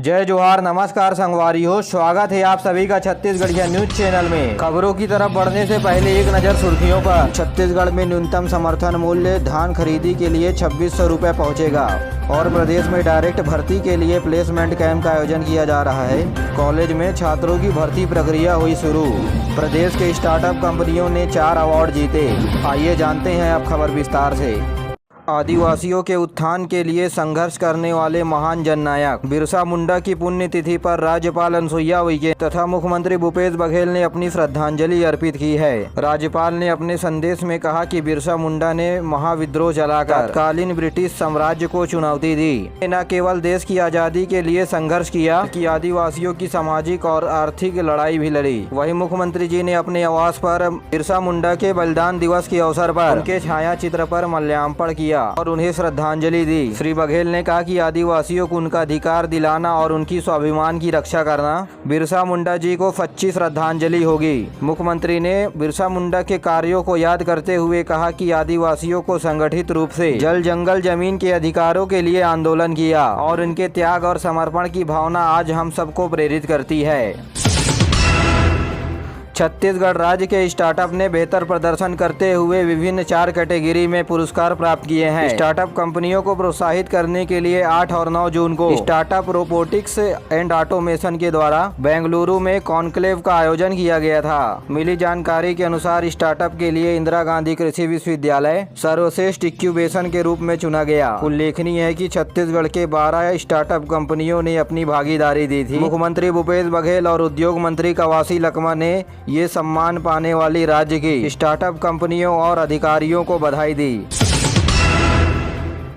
जय जोहार, नमस्कार संगवारियों, स्वागत है आप सभी का छत्तीसगढ़िया न्यूज चैनल में। खबरों की तरफ बढ़ने से पहले एक नजर सुर्खियों पर। छत्तीसगढ़ में न्यूनतम समर्थन मूल्य धान खरीदी के लिए 2600 रुपये पहुँचेगा और प्रदेश में डायरेक्ट भर्ती के लिए प्लेसमेंट कैंप का आयोजन किया जा रहा है। कॉलेज में छात्रों की भर्ती प्रक्रिया हुई शुरू। प्रदेश के स्टार्टअप कंपनियों ने 4 अवार्ड जीते। आइए जानते हैं अब खबर विस्तार से। आदिवासियों के उत्थान के लिए संघर्ष करने वाले महान जननायक बिरसा मुंडा की पुण्यतिथि पर राज्यपाल अनुसुईया उइके तथा मुख्यमंत्री भूपेश बघेल ने अपनी श्रद्धांजलि अर्पित की है। राज्यपाल ने अपने संदेश में कहा कि बिरसा मुंडा ने महाविद्रोह चलाकर तत्कालीन ब्रिटिश साम्राज्य को चुनौती दी। न केवल देश की आजादी के लिए संघर्ष किया कि आदिवासियों की सामाजिक और आर्थिक लड़ाई भी लड़ी। वहीं मुख्यमंत्री जी ने अपने आवास पर बिरसा मुंडा के बलिदान दिवस के अवसर पर उनके छाया चित्र पर माल्यार्पण किया और उन्हें श्रद्धांजलि दी। श्री बघेल ने कहा कि आदिवासियों को उनका अधिकार दिलाना और उनकी स्वाभिमान की रक्षा करना बिरसा मुंडा जी को सच्ची श्रद्धांजलि होगी। मुख्यमंत्री ने बिरसा मुंडा के कार्यों को याद करते हुए कहा कि आदिवासियों को संगठित रूप से जल जंगल जमीन के अधिकारों के लिए आंदोलन किया और उनके त्याग और समर्पण की भावना आज हम सबको प्रेरित करती है। छत्तीसगढ़ राज्य के स्टार्टअप ने बेहतर प्रदर्शन करते हुए विभिन्न 4 कैटेगरी में पुरस्कार प्राप्त किए हैं। स्टार्टअप कंपनियों को प्रोत्साहित करने के लिए 8 और 9 जून को स्टार्टअप रोबोटिक्स एंड ऑटोमेशन के द्वारा बेंगलुरु में कॉन्क्लेव का आयोजन किया गया था। मिली जानकारी के अनुसार स्टार्टअप के लिए इंदिरा गांधी कृषि विश्वविद्यालय सर्वश्रेष्ठ इंक्यूबेशन के रूप में चुना गया। उल्लेखनीय है कि छत्तीसगढ़ के 12 स्टार्टअप कंपनियों ने अपनी भागीदारी दी थी। मुख्यमंत्री भूपेश बघेल और उद्योग मंत्री कवासी लखमा ने ये सम्मान पाने वाली राज्य की स्टार्टअप कंपनियों और अधिकारियों को बधाई दी।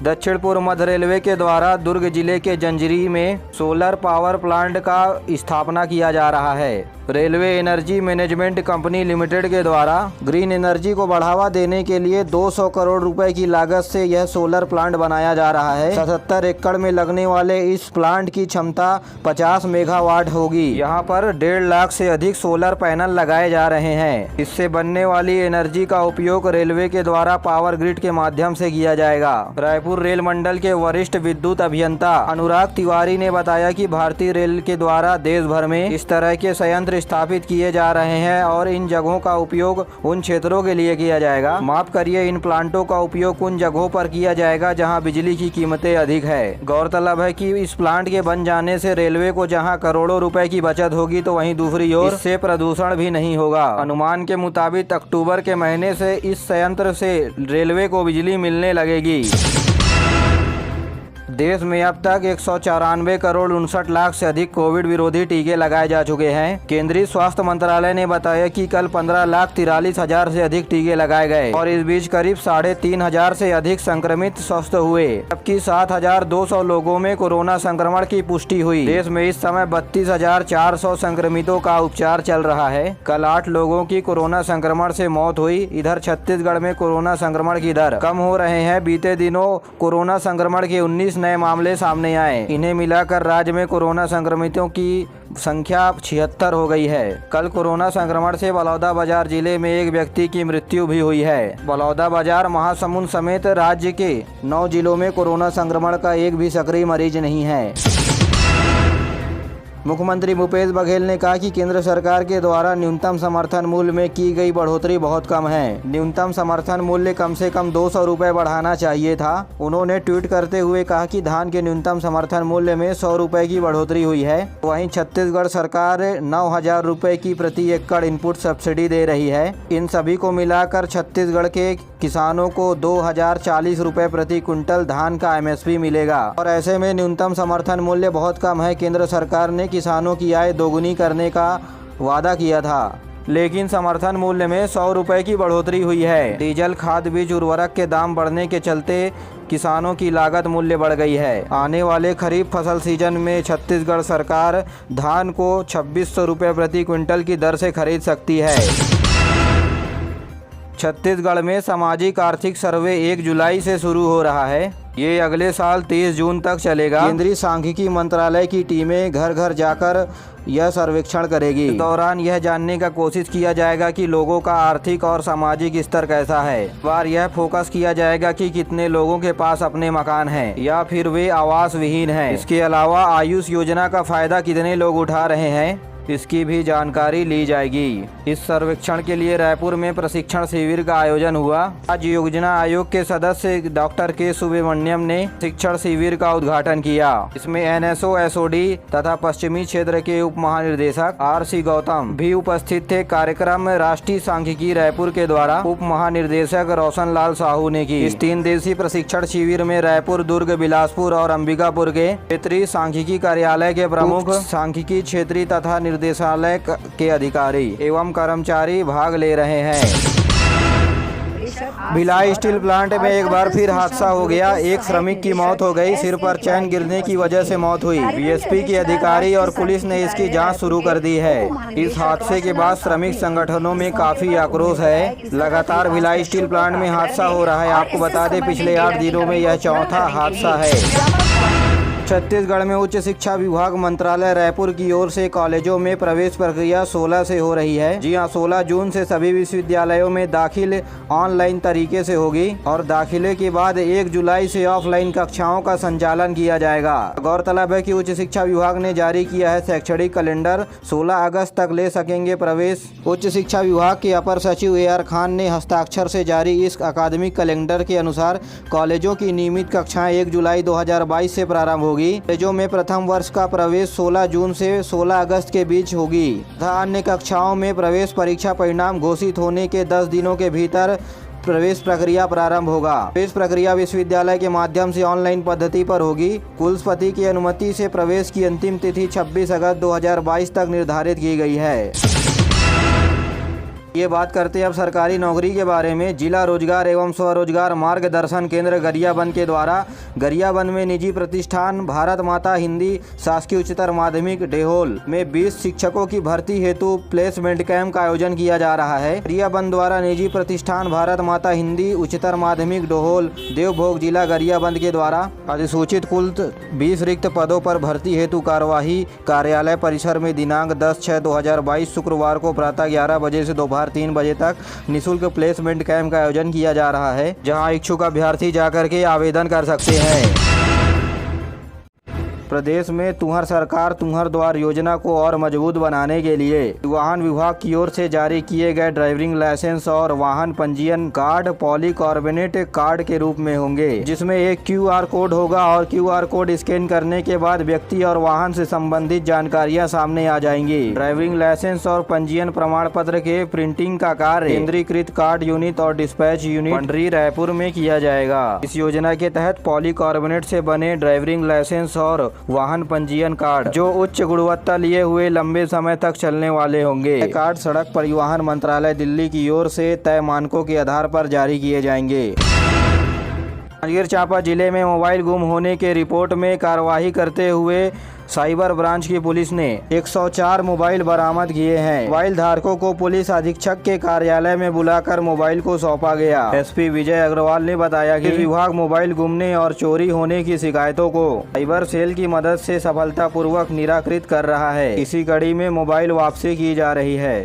दक्षिण पूर्व मध्य रेलवे के द्वारा दुर्ग जिले के जंजरी में सोलर पावर प्लांट का स्थापना किया जा रहा है। Railway energy management company limited के द्वारा ग्रीन एनर्जी को बढ़ावा देने के लिए 200 करोड़ रुपए की लागत से यह सोलर प्लांट बनाया जा रहा है। 77 एकड़ में लगने वाले इस प्लांट की क्षमता 50 मेगावाट होगी। यहाँ पर 1.5 लाख से अधिक सोलर पैनल लगाए जा रहे हैं। इससे बनने वाली एनर्जी का उपयोग रेलवे के द्वारा पावर ग्रिड के माध्यम से किया जाएगा। रायपुर रेल मंडल के वरिष्ठ विद्युत अभियंता अनुराग तिवारी ने बताया कि भारतीय रेल के द्वारा देश भर में इस तरह के संयंत्र स्थापित किए जा रहे हैं और इन जगहों का उपयोग उन क्षेत्रों के लिए किया जाएगा। माफ करिए, इन प्लांटों का उपयोग उन जगहों पर किया जाएगा जहां बिजली की कीमतें अधिक है। गौरतलब है कि इस प्लांट के बन जाने से रेलवे को जहां करोड़ों रुपए की बचत होगी तो वहीं दूसरी ओर इससे प्रदूषण भी नहीं होगा। अनुमान के मुताबिक अक्टूबर के महीने से इस संयंत्र से रेलवे को बिजली मिलने लगेगी। देश में अब तक 194 करोड़ 59 लाख से अधिक कोविड विरोधी टीके लगाए जा चुके हैं। केंद्रीय स्वास्थ्य मंत्रालय ने बताया कि कल 15,43,000 से अधिक टीके लगाए गए और इस बीच करीब 3,500 से अधिक संक्रमित स्वस्थ हुए, जबकि 7,200 लोगों में कोरोना संक्रमण की पुष्टि हुई। देश में इस समय 32,400 संक्रमितों का उपचार चल रहा है। कल 8 लोगों की कोरोना संक्रमण से मौत हुई। इधर छत्तीसगढ़ में कोरोना संक्रमण की दर कम हो रहे हैं। बीते दिनों कोरोना संक्रमण के 19 नए मामले सामने आए। इन्हें मिलाकर राज्य में कोरोना संक्रमितों की संख्या 76 हो गई है। कल कोरोना संक्रमण से बलौदाबाजार जिले में एक व्यक्ति की मृत्यु भी हुई है। बलौदाबाजार, महासमुंद समेत राज्य के 9 जिलों में कोरोना संक्रमण का एक भी सक्रिय मरीज नहीं है। मुख्यमंत्री भूपेश बघेल ने कहा कि केंद्र सरकार के द्वारा न्यूनतम समर्थन मूल्य में की गई बढ़ोतरी बहुत कम है। न्यूनतम समर्थन मूल्य कम से कम 200 रुपये बढ़ाना चाहिए था। उन्होंने ट्वीट करते हुए कहा कि धान के न्यूनतम समर्थन मूल्य में 100 रुपये की बढ़ोतरी हुई है। वहीं छत्तीसगढ़ सरकार 9,000 रुपये की प्रति एकड़ इनपुट सब्सिडी दे रही है। इन सभी को मिलाकर छत्तीसगढ़ के किसानों को 2,040 रुपये प्रति क्विंटल धान का MSP मिलेगा और ऐसे में न्यूनतम समर्थन मूल्य बहुत कम है। केंद्र सरकार ने किसानों की आय दोगुनी करने का वादा किया था, लेकिन समर्थन मूल्य में 100 रुपये की बढ़ोतरी हुई है। डीजल, खाद, बीज, उर्वरक के दाम बढ़ने के चलते किसानों की लागत मूल्य बढ़ गई है। आने वाले खरीफ फसल सीजन में छत्तीसगढ़ सरकार धान को 2600 रुपये प्रति क्विंटल की दर से खरीद सकती है। छत्तीसगढ़ में सामाजिक आर्थिक सर्वे 1 जुलाई से शुरू हो रहा है। ये अगले साल 30 जून तक चलेगा। केंद्रीय सांख्यिकी मंत्रालय की टीमें घर घर जाकर यह सर्वेक्षण करेगी। इस दौरान यह जानने का कोशिश किया जाएगा कि लोगों का आर्थिक और सामाजिक स्तर कैसा है। इस बार यह फोकस किया जाएगा कि कितने लोगों के पास अपने मकान हैं या फिर वे आवास विहीन हैं। इसके अलावा आयुष योजना का फायदा कितने लोग उठा रहे हैं, इसकी भी जानकारी ली जाएगी। इस सर्वेक्षण के लिए रायपुर में प्रशिक्षण शिविर का आयोजन हुआ। आज योजना आयोग के सदस्य डॉक्टर के सुब्रमण्यम ने शिक्षण शिविर का उद्घाटन किया। इसमें NSO SOD तथा पश्चिमी क्षेत्र के उप महानिर्देशक RC गौतम भी उपस्थित थे। कार्यक्रम में राष्ट्रीय सांख्यिकी रायपुर के द्वारा उप महानिर्देशक रोशन लाल साहू ने की। इस 3 दिवसीय प्रशिक्षण शिविर में रायपुर, दुर्ग, बिलासपुर और अंबिकापुर के क्षेत्रीय सांख्यिकी कार्यालय के प्रमुख, सांख्यिकी क्षेत्रीय तथा निर्देशालय के अधिकारी एवं कर्मचारी भाग ले रहे हैं। भिलाई स्टील प्लांट में एक बार फिर हादसा हो गया। एक श्रमिक की मौत हो गई। सिर पर चैन गिरने की वजह से मौत हुई। BSP के अधिकारी और पुलिस ने इसकी जांच शुरू कर दी है। इस हादसे के बाद श्रमिक संगठनों में काफी आक्रोश है। लगातार भिलाई स्टील प्लांट में हादसा हो रहा है। आपको बता दें, पिछले 8 दिनों में यह चौथा हादसा है। छत्तीसगढ़ में उच्च शिक्षा विभाग मंत्रालय रायपुर की ओर से कॉलेजों में प्रवेश प्रक्रिया 16 से हो रही है। जी हां, 16 जून से सभी विश्वविद्यालयों में दाखिल ऑनलाइन तरीके से होगी और दाखिले के बाद 1 जुलाई से ऑफलाइन कक्षाओं का संचालन किया जाएगा। गौरतलब है कि उच्च शिक्षा विभाग ने जारी किया है शैक्षणिक कैलेंडर। 16 अगस्त तक ले सकेंगे प्रवेश। उच्च शिक्षा विभाग के अपर सचिव AR खान ने हस्ताक्षर से जारी इस अकादमिक कैलेंडर के अनुसार कॉलेजों की नियमित कक्षाएं 1 जुलाई 2022 से प्रारंभ होगी। कॉलेजों में प्रथम वर्ष का प्रवेश 16 जून से 16 अगस्त के बीच होगी तथा अन्य कक्षाओं में प्रवेश परीक्षा परिणाम घोषित होने के 10 दिनों के भीतर प्रवेश प्रक्रिया प्रारंभ होगा। प्रवेश प्रक्रिया विश्वविद्यालय के माध्यम से ऑनलाइन पद्धति पर होगी। कुलपति की अनुमति से प्रवेश की अंतिम तिथि 26 अगस्त 2022 तक निर्धारित की गई है। ये बात करते हैं अब सरकारी नौकरी के बारे में। जिला रोजगार एवं स्वरोजगार मार्गदर्शन केंद्र गरियाबंद के द्वारा गरियाबंद में निजी प्रतिष्ठान भारत माता हिंदी शासकीय उच्चतर माध्यमिक डेहोल में 20 शिक्षकों की भर्ती हेतु प्लेसमेंट कैंप का आयोजन किया जा रहा है। गरियाबंद द्वारा निजी प्रतिष्ठान भारत माता हिंदी उच्चतर माध्यमिक डेहोल देवभोग जिला गरियाबंद के द्वारा अधिसूचित कुल 20 रिक्त पदों पर भर्ती हेतु कार्यवाही कार्यालय परिसर में दिनांक 10/6/2022 शुक्रवार को प्रातः 11 बजे से दोपहर 3 बजे तक निःशुल्क प्लेसमेंट कैंप का आयोजन किया जा रहा है, जहां इच्छुक अभ्यर्थी जाकर के आवेदन कर सकते हैं। प्रदेश में तुहर सरकार तुहर द्वार योजना को और मजबूत बनाने के लिए वाहन विभाग की ओर से जारी किए गए ड्राइविंग लाइसेंस और वाहन पंजीयन कार्ड पॉलीकार्बोनेट कार्ड के रूप में होंगे, जिसमें एक QR कोड होगा और QR कोड स्कैन करने के बाद व्यक्ति और वाहन से संबंधित जानकारियां सामने आ जाएंगी। ड्राइविंग लाइसेंस और पंजीयन प्रमाण पत्र के प्रिंटिंग का कार्य केंद्रीकृत कार्ड यूनिट और डिस्पैच यूनिट पंडरी रायपुर में किया जाएगा। इस योजना के तहत पॉलीकार्बोनेट से बने ड्राइविंग लाइसेंस और वाहन पंजीयन कार्ड जो उच्च गुणवत्ता लिए हुए लंबे समय तक चलने वाले होंगे। कार्ड सड़क परिवहन मंत्रालय दिल्ली की ओर से तय मानकों के आधार पर जारी किए जाएंगे। जांजगीर चांपा जिले में मोबाइल गुम होने के रिपोर्ट में कार्यवाही करते हुए साइबर ब्रांच की पुलिस ने 104 मोबाइल बरामद किए हैं। मोबाइल धारकों को पुलिस अधीक्षक के कार्यालय में बुलाकर मोबाइल को सौंपा गया। SP विजय अग्रवाल ने बताया कि विभाग मोबाइल गुमने और चोरी होने की शिकायतों को साइबर सेल की मदद से सफलतापूर्वक निराकृत कर रहा है। इसी कड़ी में मोबाइल वापसी की जा रही है।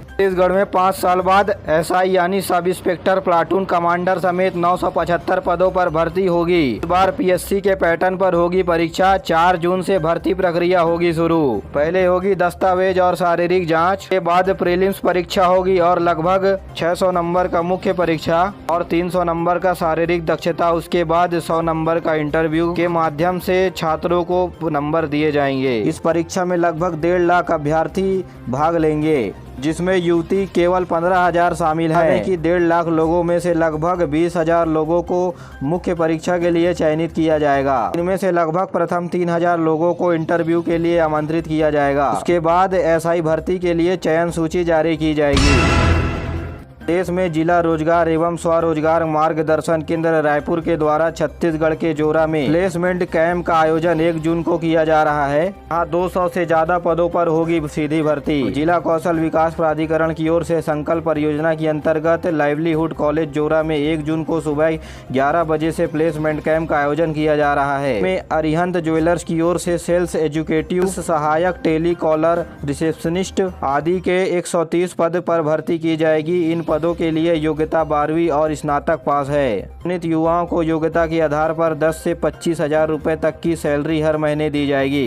छत्तीसगढ़ में 5 साल बाद SI यानी सब इंस्पेक्टर प्लाटून कमांडर समेत 975 पदों पर भर्ती होगी। इस बार PSC के पैटर्न पर होगी परीक्षा। 4 जून से भर्ती प्रक्रिया होगी शुरू। पहले होगी दस्तावेज और शारीरिक जांच, के बाद प्रीलिम्स परीक्षा होगी और लगभग 600 नंबर का मुख्य परीक्षा और 300 नंबर का शारीरिक दक्षता। उसके बाद 100 नंबर का इंटरव्यू के माध्यम से छात्रों को नंबर दिए जाएंगे। इस परीक्षा में लगभग 1.5 लाख अभ्यर्थी भाग लेंगे, जिसमें युवती केवल 15,000 शामिल है कि 1.5 लाख लोगों में से लगभग 20,000 लोगों को मुख्य परीक्षा के लिए चयनित किया जाएगा। इनमें से लगभग प्रथम 3,000 लोगों को इंटरव्यू के लिए आमंत्रित किया जाएगा। उसके बाद SI भर्ती के लिए चयन सूची जारी की जाएगी। देश में जिला रोजगार एवं स्वरोजगार मार्गदर्शन केंद्र रायपुर के द्वारा छत्तीसगढ़ के जोरा में प्लेसमेंट कैंप का आयोजन 1 जून को किया जा रहा है। यहाँ 200 से ज्यादा पदों पर होगी सीधी भर्ती। जिला कौशल विकास प्राधिकरण की ओर से संकल्प परियोजना के अंतर्गत लाइवलीहुड कॉलेज जोरा में 1 जून को सुबह 11 बजे से प्लेसमेंट कैंप का आयोजन किया जा रहा है। में अरिहंत ज्वेलर्स की ओर से सेल्स एजुकेटिव, सहायक, टेलीकॉलर, रिसेप्शनिस्ट आदि के 130 पद पर भर्ती की जाएगी। इन पदों के लिए योग्यता 12वीं और स्नातक पास है। चयनित युवाओं को योग्यता के आधार पर 10 से 25 हजार रुपए तक की सैलरी हर महीने दी जाएगी।